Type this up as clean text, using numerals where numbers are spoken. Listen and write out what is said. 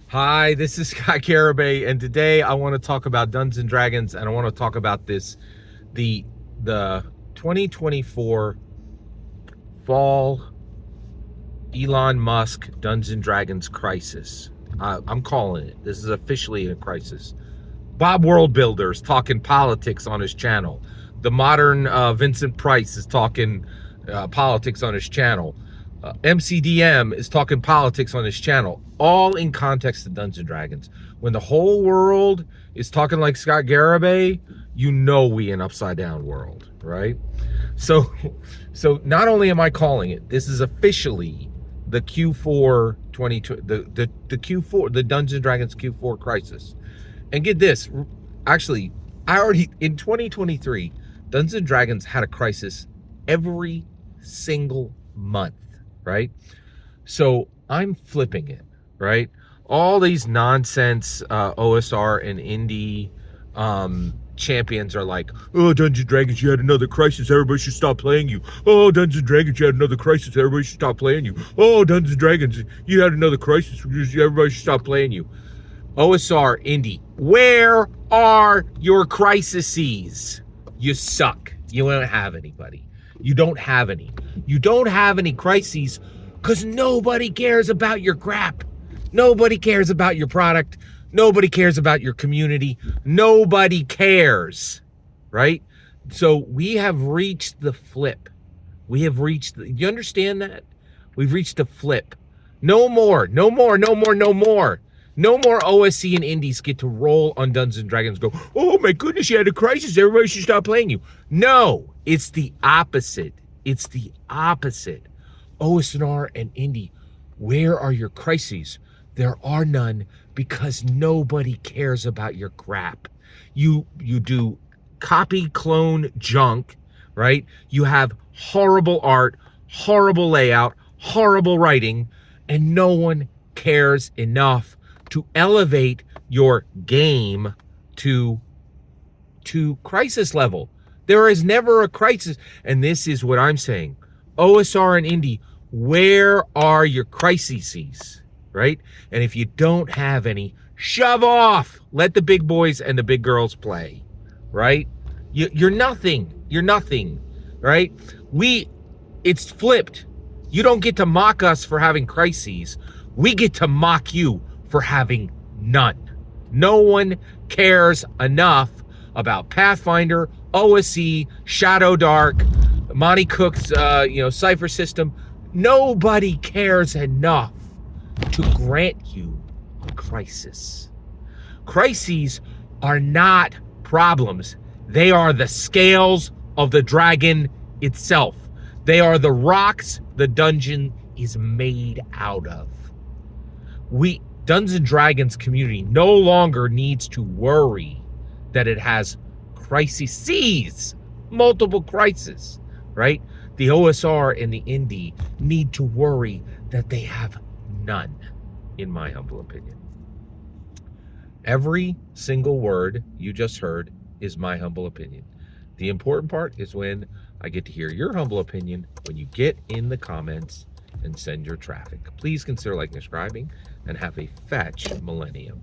Hi, this is Scott Garibay, and today I want to talk about Dungeons and Dragons, and I want to talk about the 2024 fall Elon Musk Dungeons and Dragons crisis. I'm calling it. This is officially a crisis. Bob Worldbuilder is talking politics on his channel. The modern Vincent Price is talking politics on his channel. MCDM is talking politics on his channel, all in context of Dungeons and Dragons. When the whole world is talking like Scott Garibay, you know we in upside down world, right? So not only am I calling it, this is officially the Q4 2020, the Q4, the Dungeons and Dragons Q4 crisis. And get this, actually, in 2023, Dungeons and Dragons had a crisis every single month, right? So I'm flipping it, right? All these nonsense OSR and Indy champions are like, oh, Dungeons and Dragons, you had another crisis, everybody should stop playing you. Oh, Dungeons and Dragons, you had another crisis, everybody should stop playing you. Oh, Dungeons and Dragons, you had another crisis, everybody should stop playing you. OSR, Indy, where are your crises? You suck. You don't have anybody. You don't have any. You don't have any crises because nobody cares about your crap. Nobody cares about your product. Nobody cares about your community. Nobody cares, right? So we have reached the flip. We have reached, you understand that? We've reached a flip. No more, no more, no more, no more. No more OSC and Indies get to roll on Dungeons and Dragons and go, oh my goodness, you had a crisis, everybody should stop playing you. No, it's the opposite. It's the opposite. OSR and Indy, where are your crises? There are none because nobody cares about your crap. You do copy clone junk, right? You have horrible art, horrible layout, horrible writing, and no one cares enough to elevate your game to crisis level. There is never a crisis. And this is what I'm saying. OSR and Indy, where are your crises, right? And if you don't have any, shove off. Let the big boys and the big girls play, right? You're nothing. You're nothing, right? It's flipped. You don't get to mock us for having crises. We get to mock you for having none. No one cares enough about Pathfinder, OSE, Shadow Dark, Monty Cook's Cypher system. Nobody cares enough to grant you a crisis. Crises are not problems. They are the scales of the dragon itself. They are the rocks the dungeon is made out of. Dungeons and Dragons community no longer needs to worry that it has crises, multiple crises, right? The OSR and the Indy need to worry that they have none, in my humble opinion. Every single word you just heard is my humble opinion. The important part is when I get to hear your humble opinion when you get in the comments and send your traffic. Please consider liking and subscribing and have a fetch millennium.